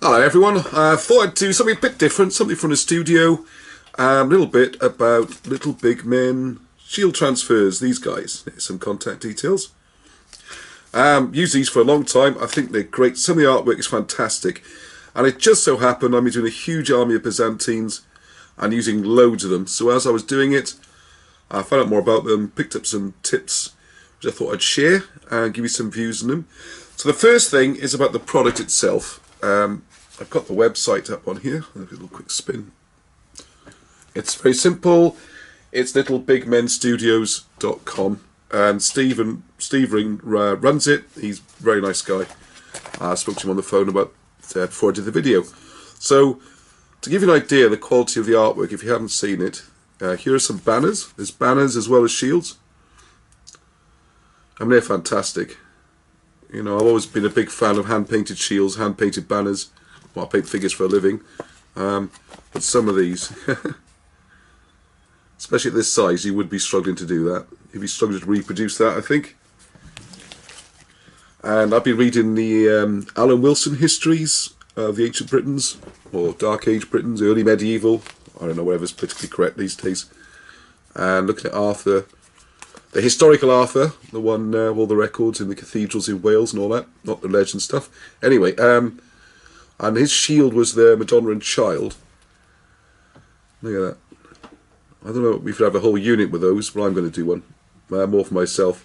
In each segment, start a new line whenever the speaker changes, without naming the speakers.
Hello everyone, I thought I'd do something a bit different, something from the studio, a little bit about Little Big Men shield transfers, these guys. Here's some contact details. Used these for a long time, I think they're great, some of the artwork is fantastic, and it just so happened I'm doing a huge army of Byzantines and using loads of them, so as I was doing it, I found out more about them, picked up some tips which I thought I'd share and give you some views on them. So the first thing is about the product itself. I've got the website up on here. I'll give it a little quick spin. It's very simple. It's littlebigmenstudios.com, and Steve Ring runs it. He's a very nice guy. I spoke to him on the phone about before I did the video. So to give you an idea of the quality of the artwork, if you haven't seen it, here are some banners. There's banners as well as shields. I mean, they're fantastic. You know, I've always been a big fan of hand-painted shields, hand-painted banners. Well, I paint figures for a living. But some of these, especially at this size, you would be struggling to do that. You'd be struggling to reproduce that, I think. And I've been reading the Alan Wilson histories of the ancient Britons, or Dark Age Britons, early medieval. I don't know whatever's politically correct these days. And looking at Arthur. The historical Arthur, the one all the records in the cathedrals in Wales and all that, not the legend stuff. Anyway, and his shield was the Madonna and Child. Look at that. I don't know, we could have a whole unit with those, but I'm going to do one. More for myself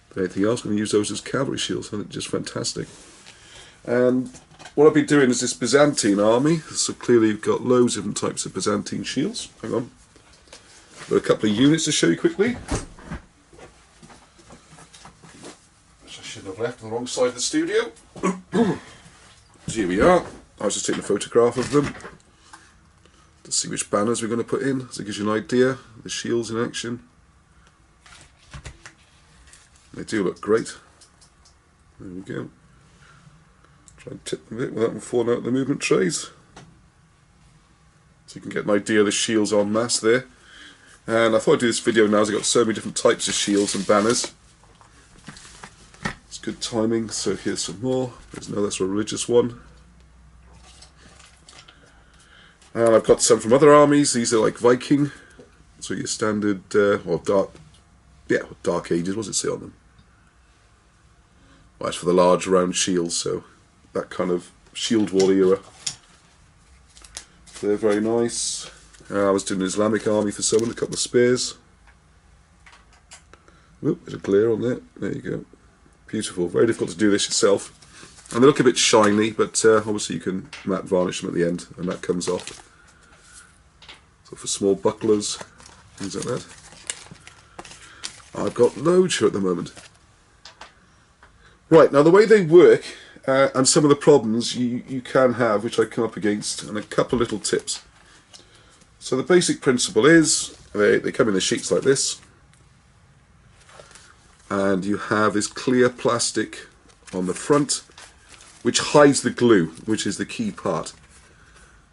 than anything else. I'm going to use those as cavalry shields. I think they're just fantastic. And what I've been doing is this Byzantine army. So clearly you've got loads of different types of Byzantine shields. Hang on. Got a couple of units to show you quickly. Which I should have left on the wrong side of the studio. So here we are. I was just taking a photograph of them to see which banners we're going to put in, so it gives you an idea. The shields in action. They do look great. There we go. Try and tip them a bit without them falling out of the movement trays. So you can get an idea of the shields en masse there. And I thought I'd do this video now as I've got so many different types of shields and banners. It's good timing, so here's some more. There's no less religious one. And I've got some from other armies. These are like Viking. So your standard, or Dark Ages, what does it say on them? Well, it's for the large round shields, so that kind of shield wall era. They're very nice. I was doing an Islamic army for someone, a couple of spears. Oop, there's a glare on there. There you go. Beautiful. Very difficult to do this yourself. And they look a bit shiny, but obviously you can matte varnish them at the end, and that comes off. So for small bucklers, things like that. I've got loads here at the moment. Right, now the way they work, and some of the problems you can have, which I come up against, and a couple of little tips. So the basic principle is, they come in the sheets like this, and you have this clear plastic on the front, which hides the glue, which is the key part.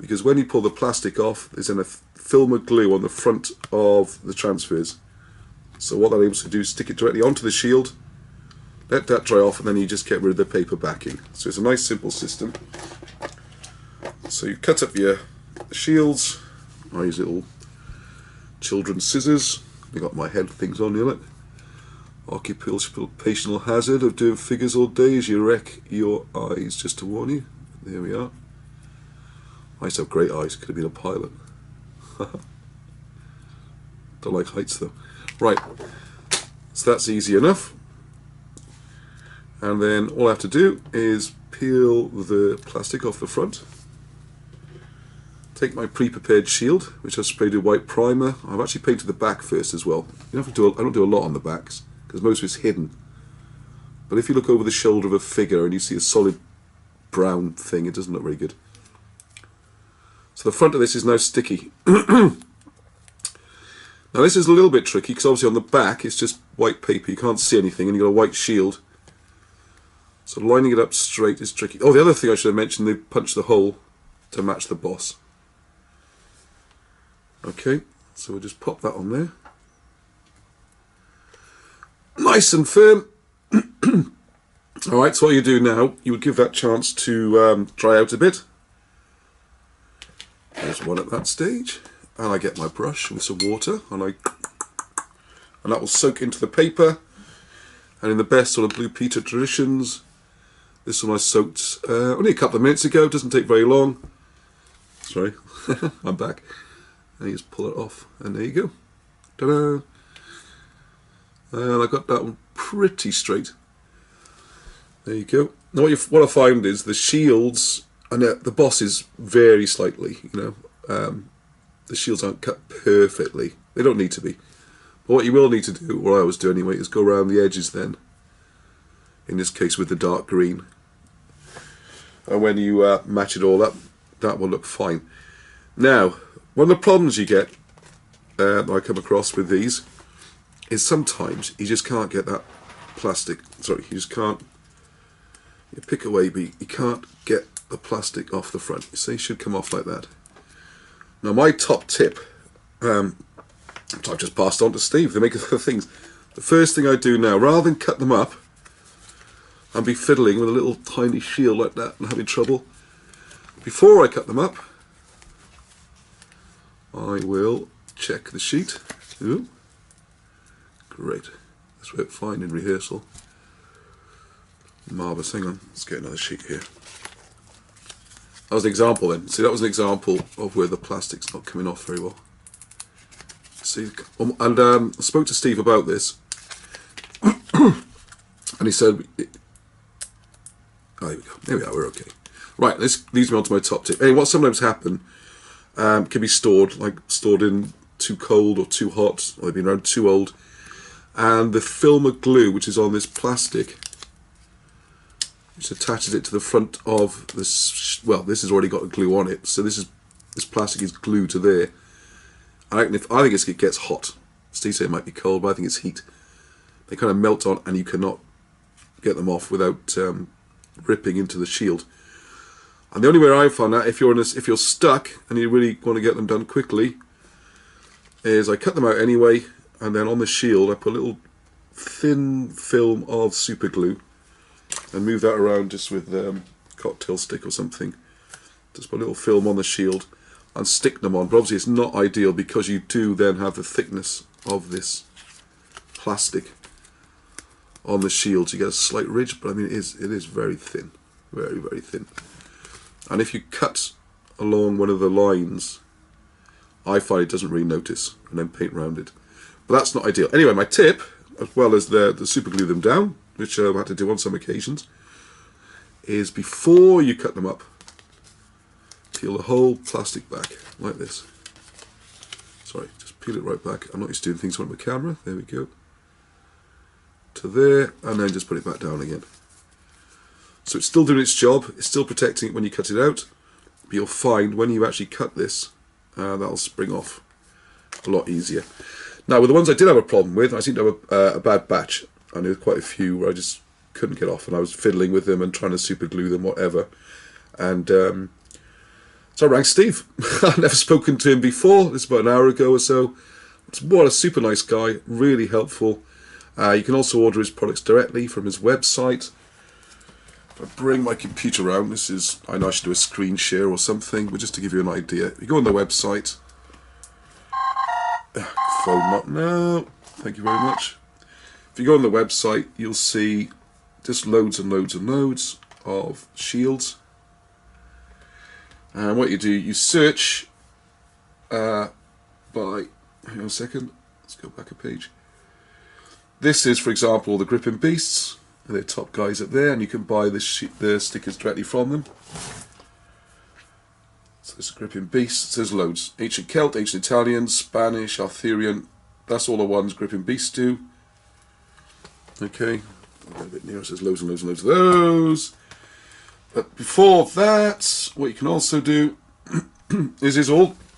Because when you pull the plastic off, there's a film of glue on the front of the transfers. So what they're able to do is stick it directly onto the shield, let that dry off, and then you just get rid of the paper backing. So it's a nice simple system. So you cut up your shields. I use little children's scissors. I got my head things on here, look. Occupational hazard of doing figures all day is you wreck your eyes, just to warn you. There we are. I used to have great eyes, could have been a pilot. Don't like heights though. Right, so that's easy enough. And then all I have to do is peel the plastic off the front. Take my pre-prepared shield, which I've sprayed with white primer. I've actually painted the back first as well. You don't have to do I don't do a lot on the backs, because most of it's hidden. But if you look over the shoulder of a figure and you see a solid brown thing, it doesn't look very good. So the front of this is now sticky. Now this is a little bit tricky, because obviously on the back it's just white paper, you can't see anything, and you've got a white shield. So lining it up straight is tricky. Oh, the other thing I should have mentioned, they punched the hole to match the boss. Okay, so we'll just pop that on there. Nice and firm. Alright, so what you do now, you would give that chance to dry out a bit. There's one at that stage. And I get my brush with some water, and that will soak into the paper. And in the best sort of Blue Peter traditions, this one I soaked only a couple of minutes ago. It doesn't take very long. Sorry, I'm back. And you just pull it off, and there you go. Ta-da! And I got that one pretty straight. There you go. Now what I find is the shields, and the bosses vary slightly, you know. The shields aren't cut perfectly. They don't need to be. But what you will need to do, what I always do anyway, is go around the edges then. In this case with the dark green. And when you match it all up, that will look fine. Now, one of the problems you get, that I come across with these, is sometimes you just can't get that plastic. Sorry, you just can't. You pick away, but you can't get the plastic off the front. You see, it should come off like that. Now, my top tip, I've just passed on to Steve. They make other things. The first thing I do now, rather than cut them up and be fiddling with a little tiny shield like that and having trouble, before I cut them up, I will check the sheet. Ooh. Great. This worked fine in rehearsal. Marvellous. Hang on, let's get another sheet here. That was an example then. See, that was an example of where the plastic's not coming off very well. See, and I spoke to Steve about this, and he said, oh, here we go. There we are. We're okay. Right. This leads me on to my top tip. Hey, what sometimes happen can be stored in too cold or too hot, or they've been around too old, and the film of glue, which is on this plastic, which attaches it to the front of this. Well, this has already got a glue on it, so this plastic is glued to there. I think it gets hot. Steve said it might be cold, but I think it's heat. They kind of melt on, and you cannot get them off without ripping into the shield. And the only way I found that, if you're stuck and you really want to get them done quickly, is I cut them out anyway, and then on the shield I put a little thin film of super glue and move that around just with cocktail stick or something. Just put a little film on the shield and stick them on. But obviously it's not ideal because you do then have the thickness of this plastic on the shield. You get a slight ridge, but I mean it is very thin, very, very thin. And if you cut along one of the lines, I find it doesn't really notice, and then paint around it. But that's not ideal. Anyway, my tip, as well as the super glue them down, which I've had to do on some occasions, is before you cut them up, peel the whole plastic back, like this. Sorry, just peel it right back. I'm not used to doing things on the camera. There we go. To there, and then just put it back down again. So it's still doing its job, it's still protecting it when you cut it out, but you'll find when you actually cut this, that'll spring off a lot easier. Now, with the ones I did have a problem with, I seem to have a bad batch. I knew quite a few where I just couldn't get off, and I was fiddling with them and trying to super glue them, whatever. And so I rang Steve. I'd never spoken to him before. This is about an hour ago or so. What a super nice guy, really helpful. You can also order his products directly from his website. If I bring my computer around, I know I should do a screen share or something, but just to give you an idea, if you go on the website, phone not now, thank you very much. If you go on the website, you'll see just loads and loads and loads of shields. And what you do, you search by, hang on a second, let's go back a page. This is, for example, the Gripping Beasts. They're top guys up there, and you can buy the stickers directly from them. So there's Gripping Beasts, there's loads. Ancient Celt, Ancient Italian, Spanish, Arthurian, that's all the ones Gripping Beasts do. Okay, I'll go a bit nearer, so there's loads and loads and loads of those. But before that, what you can also do is there's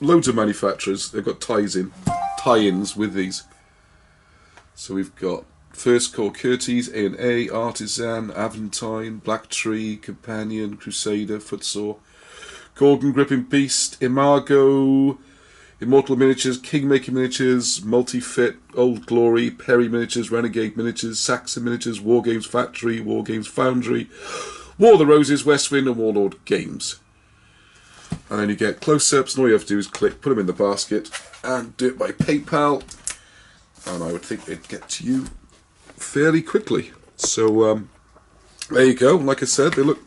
loads of manufacturers, they've got tie-ins with these. So we've got First Corps Curtis, A&A, Artisan, Aventine, Black Tree, Companion, Crusader, Footsore, Gordon, Gripping Beast, Imago, Immortal Miniatures, Kingmaker Miniatures, Multi-Fit, Old Glory, Perry Miniatures, Renegade Miniatures, Saxon Miniatures, Wargames Factory, Wargames Foundry, War of the Roses, Westwind, and Warlord Games. And then you get close-ups, and all you have to do is click, put them in the basket, and do it by PayPal. And I would think they'd get to you fairly quickly. So, there you go. Like I said, they look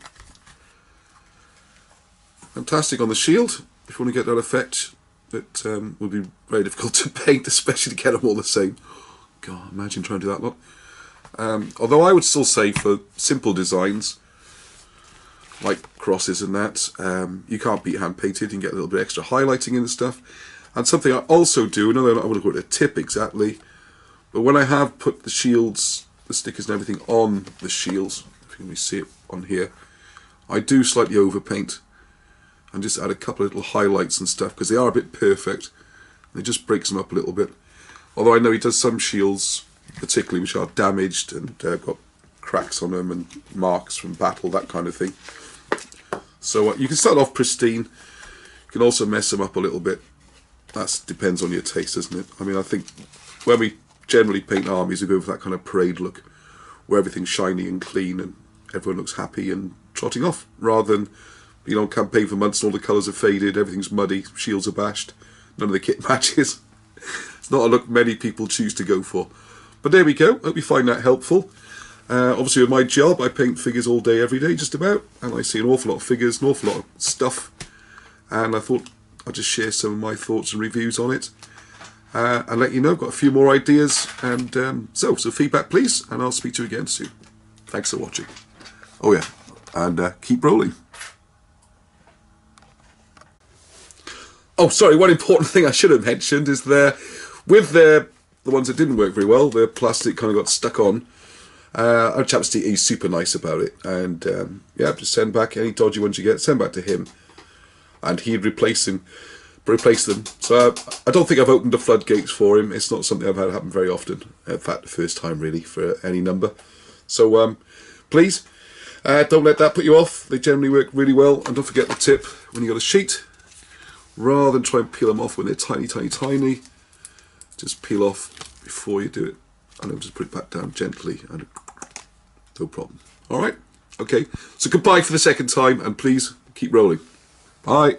fantastic on the shield. If you want to get that effect, it would be very difficult to paint, especially to get them all the same. God, imagine trying to do that lot. Although I would still say for simple designs, like crosses and that, you can't beat hand-painted. You can get a little bit extra highlighting in and stuff. And something I also do, I wouldn't call it a tip exactly, but when I have put the shields, the stickers and everything on the shields, if you can see it on here, I do slightly overpaint and just add a couple of little highlights and stuff, because they are a bit perfect, and it just breaks them up a little bit. Although I know he does some shields, particularly which are damaged and got cracks on them and marks from battle, that kind of thing. So you can start off pristine. You can also mess them up a little bit. That depends on your taste, doesn't it? I mean, I think when we generally paint armies, we go for that kind of parade look, where everything's shiny and clean and everyone looks happy and trotting off, rather than been on campaign for months and all the colours have faded, everything's muddy, shields are bashed, none of the kit matches. It's not a look many people choose to go for. But there we go. Hope you find that helpful. Obviously with my job, I paint figures all day, every day, just about, and I see an awful lot of figures, an awful lot of stuff, and I thought I'd just share some of my thoughts and reviews on it, and let you know. I've got a few more ideas, and so feedback please, and I'll speak to you again soon. Thanks for watching. Oh yeah, and keep rolling. Oh, sorry, one important thing I should have mentioned is with the ones that didn't work very well, the plastic kind of got stuck on. Our chap Steve, he's super nice about it, and yeah, just send back any dodgy ones you get, send back to him, and he'd replace them. So I don't think I've opened the floodgates for him. It's not something I've had happen very often. In fact, the first time really for any number. So please don't let that put you off. They generally work really well, and don't forget the tip when you got a sheet. Rather than try and peel them off when they're tiny, just peel off before you do it, and then just put it back down gently, and no problem. All right, okay. So goodbye for the second time, and please keep rolling. Bye.